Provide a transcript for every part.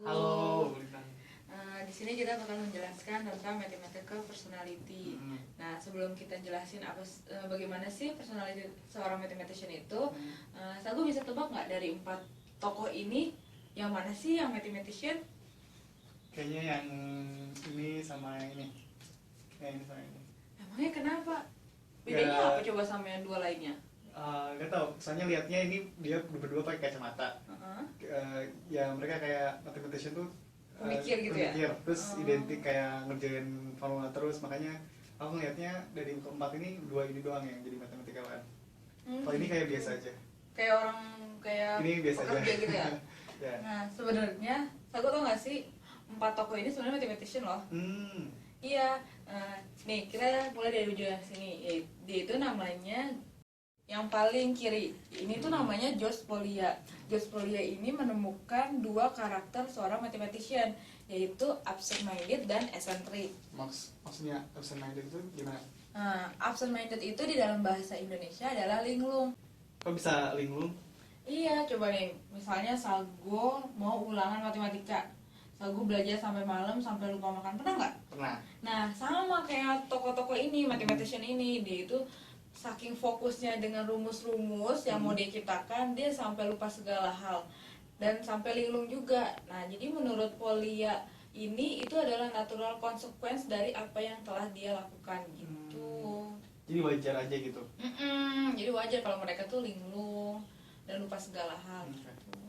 Halo. Di sini kita bakal menjelaskan tentang mathematical personality. Nah, sebelum kita jelasin bagaimana sih personality seorang mathematician itu, Sagu bisa tebak nggak dari 4 tokoh ini yang mana sih yang mathematician? Kayaknya yang ini sama yang ini. Yang ini sama ini. Emangnya kenapa? Bedanya apa coba sama yang dua lainnya? Gak tau, soalnya liatnya ini dia berdua pakai kacamata. Ya mereka kayak mathematician tuh Pemikir gitu ya? pemikir, terus identik kayak ngerjain formula terus, makanya aku ngeliatnya dari keempat ini dua ini doang yang jadi matematikawan. Kalau ini kayak biasa aja. Kayak orang Ini biasa aja. pekerja gitu ya? Ya. Nah, sebenarnya Sagu tau nggak sih 4 tokoh ini sebenarnya mathematician loh. Iya, nih kita mulai dari ujung sini. Dia itu namanya yang paling kiri. Ini tuh namanya George Polya. George Polya ini menemukan 2 karakter seorang mathematician, yaitu absent-minded dan eccentric. Maksudnya absent-minded itu gimana? Absent-minded itu di dalam bahasa Indonesia adalah linglung. Kok bisa linglung? Iya, coba nih, misalnya Sago mau ulangan matematika. Sago belajar sampai malam sampai lupa makan, pernah nggak? Pernah. Nah, sama kayak tokoh-tokoh ini, mathematician ini, dia itu saking fokusnya dengan rumus-rumus yang mau dia ciptakan, dia sampai lupa segala hal dan sampai linglung juga. Nah, jadi menurut Polya ini itu adalah natural consequence dari apa yang telah dia lakukan gitu. Jadi wajar aja gitu. Jadi wajar kalau mereka tuh linglung dan lupa segala hal gitu.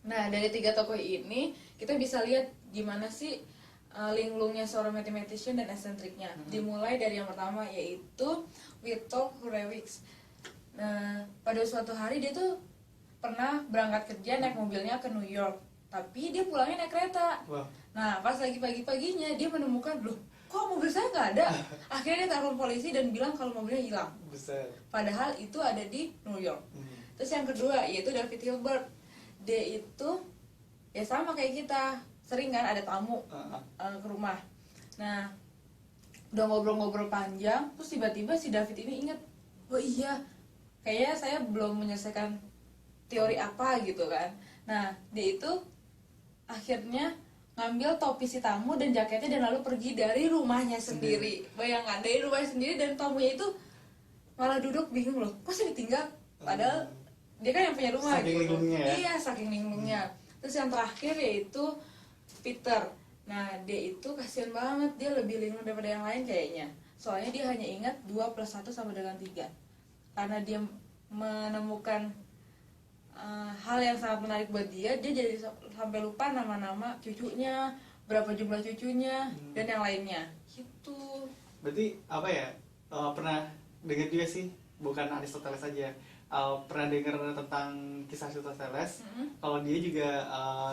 Nah, dari 3 tokoh ini kita bisa lihat gimana sih linglungnya seorang mathematician dan eksentriknya. Dimulai dari yang pertama, yaitu Witold Hurewicz. Nah, pada suatu hari dia tuh pernah berangkat kerja naik mobilnya ke New York, tapi dia pulangnya naik kereta. Wah. Nah, pas lagi pagi-paginya dia menemukan, loh, kok mobil saya nggak ada? Akhirnya dia telepon polisi dan bilang kalau mobilnya hilang. Besar. Padahal itu ada di New York. Terus yang kedua, yaitu David Hilbert. Dia itu ya sama kayak kita, sering kan ada tamu ke rumah. Nah, udah ngobrol-ngobrol panjang, terus tiba-tiba si David ini inget, oh iya, kayaknya saya belum menyelesaikan teori apa gitu kan. Nah, dia itu akhirnya ngambil topi si tamu dan jaketnya dan lalu pergi dari rumahnya sendiri. Bayangkan, dari rumahnya sendiri dan tamunya itu malah duduk bingung, loh, kok saya ditinggal? Padahal dia kan yang punya rumah. Saking gitu. linglungnya ya? Iya, saking linglungnya. Terus yang terakhir yaitu Peter. Nah, dia itu kasihan banget, dia lebih linglung daripada yang lain kayaknya. Soalnya dia hanya ingat 2 + 1 sama dengan 3. Karena dia menemukan hal yang sangat menarik buat dia jadi sampai lupa nama-nama cucunya, berapa jumlah cucunya, dan yang lainnya. Gitu. Berarti apa ya? Pernah dengar juga sih, bukan Aristoteles saja. Pernah dengar tentang kisah Aristoteles. Kalau dia juga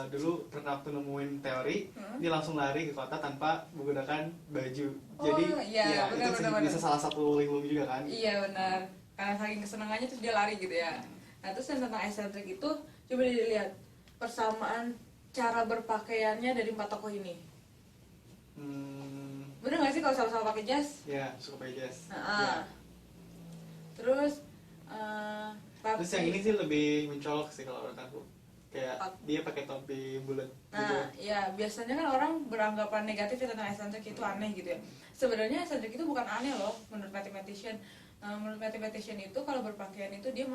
dulu pernah waktu nemuin teori, dia langsung lari ke kota tanpa menggunakan baju. Jadi iya, itu bisa salah satu linglung juga kan? Iya benar. Karena saking kesenangannya terus dia lari gitu ya. Nah, terus yang tentang eksentrik itu coba dilihat persamaan cara berpakaiannya dari 4 tokoh ini. Bener nggak sih kalau sama-sama pakai jas? Ya, suka pakai jas. Terus Terus yang ini sih lebih mencolok sih kalau menurut aku. Kayak dia pakai topi bulat. Nah, ya biasanya kan orang beranggapan negatif ya tentang eksentrik itu aneh gitu ya. Sebenarnya eksentrik itu bukan aneh loh menurut mathematician. Menurut mathematician itu kalau berpakaian itu dia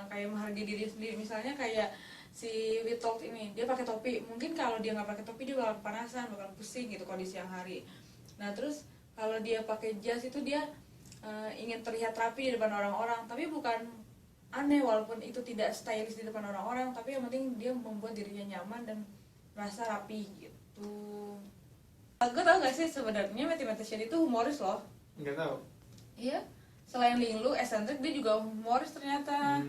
kayak menghargai diri sendiri. Misalnya kayak si Witold ini, dia pakai topi. Mungkin kalau dia nggak pakai topi dia bakal kepanasan, bakal pusing gitu kondisi siang hari. Nah, terus kalau dia pakai jas itu dia ingin terlihat rapi di depan orang-orang, tapi bukan aneh walaupun itu tidak stylish di depan orang-orang, tapi yang penting dia membuat dirinya nyaman dan merasa rapi gitu. Gue tau gak sih sebenarnya mathematician itu humoris loh? Nggak tahu. Iya, selain linglung, eksentrik dia juga humoris ternyata.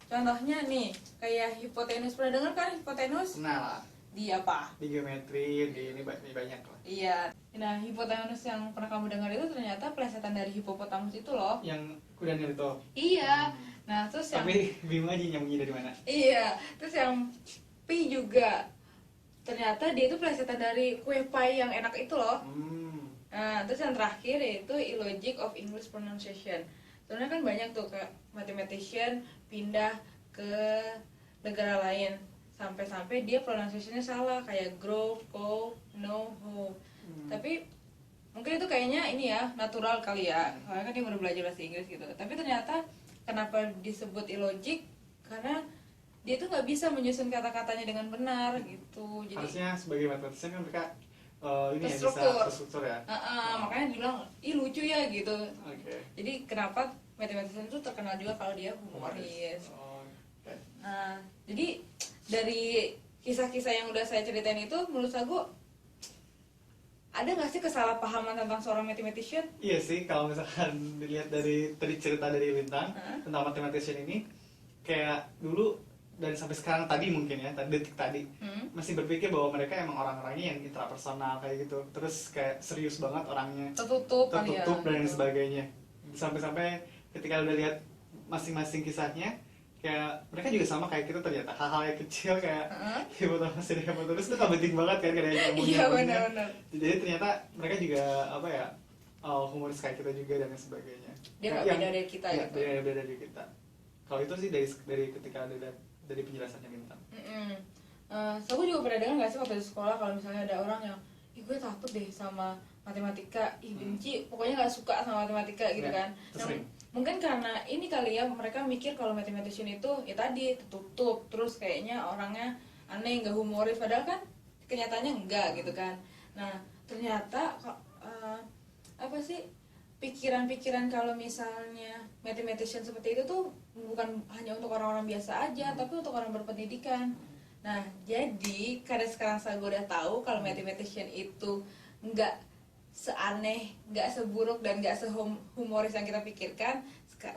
Contohnya nih, kayak hipotenus, pernah dengar kan hipotenus? Pernah lah. Di apa? Di geometri, di ini banyak lah. Iya. Nah, hipotenus yang pernah kamu dengar itu ternyata plesetan dari hipopotamus itu loh. Yang kuda itu. Iya. Nah, terus yang Tapi bingung aja nyambungnya dari mana. Iya. Terus yang pi juga ternyata dia itu plesetan dari kue pie yang enak itu loh. Nah, terus yang terakhir yaitu illogic of English pronunciation. Sebenarnya kan banyak tuh kayak mathematician pindah ke negara lain. sampai-sampai dia pronunciation-nya salah kayak grow, go, no, ho. Tapi mungkin itu kayaknya ini ya natural kali ya, soalnya kan dia baru belajar bahasa Inggris gitu. Tapi ternyata kenapa disebut illogic, karena dia tuh nggak bisa menyusun kata-katanya dengan benar gitu. Jadi harusnya sebagai matematisian kan mereka ini ya bisa terstruktur. terstruktur ya. Makanya dibilang ih lucu ya gitu. Oke. Jadi kenapa mathematician itu terkenal juga kalau dia humoris. Oke. Nah, jadi dari kisah-kisah yang udah saya ceritain itu, menurut aku ada nggak sih kesalahpahaman tentang seorang mathematician? Iya sih, kalau misalkan dilihat dari tadi cerita dari Lintang tentang mathematician ini, kayak dulu dan sampai sekarang tadi mungkin ya, detik tadi masih berpikir bahwa mereka emang orang-orangnya yang intrapersonal kayak gitu, terus kayak serius banget orangnya, Tertutup dan gitu. lain sebagainya. Sampai-sampai ketika udah lihat masing-masing kisahnya, kayak mereka juga sama kayak kita ternyata, hal-hal yang kecil kayak hebat masih hebat terus itu kan penting banget kan kayak Iya benar-benar. jadi ternyata mereka juga apa ya, humoris kayak kita juga dan lain sebagainya. Dia nggak beda dari kita ya, gitu. beda dari kita. Kalau itu sih dari ketika ada dari penjelasannya Bintang. So, aku juga pernah dengar nggak sih waktu di sekolah kalau misalnya ada orang yang ih gue takut deh sama matematika, ih benci, pokoknya nggak suka sama matematika gitu Ya, kan. itu Nah, sering. mungkin karena ini kali ya, mereka mikir kalau mathematician itu ya tadi tertutup, terus kayaknya orangnya aneh, nggak humoris, padahal kan kenyataannya enggak gitu kan. Nah ternyata apa sih pikiran-pikiran kalau misalnya mathematician seperti itu tuh bukan hanya untuk orang-orang biasa aja, tapi untuk orang berpendidikan. Nah, jadi karena sekarang saya udah tahu kalau mathematician itu nggak seaneh, nggak seburuk dan nggak sehumoris yang kita pikirkan.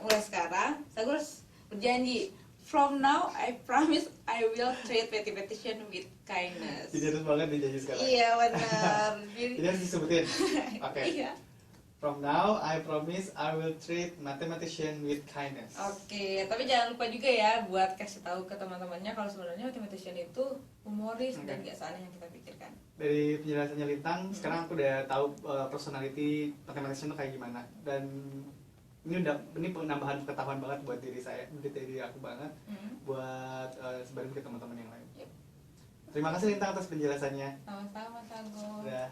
Mulai sekarang saya harus berjanji, from now I promise I will treat mathematician with kindness. Jadi harus banget dijanji sekarang. Iya benar. Jadi harus disebutin. Oke. Iya. From now I promise I will treat mathematician with kindness. Oke, tapi jangan lupa juga ya buat kasih tahu ke teman-temannya kalau sebenarnya mathematician itu humoris dan gak seaneh yang kita pikirkan. Dari penjelasannya Lintang, sekarang aku udah tahu personality mathematician itu kayak gimana, dan ini penambahan pengetahuan banget buat diri saya, diri aku banget, buat sebarin ke teman-teman yang lain. Yep. Terima kasih Lintang atas penjelasannya. Sama-sama, Sago. Udah.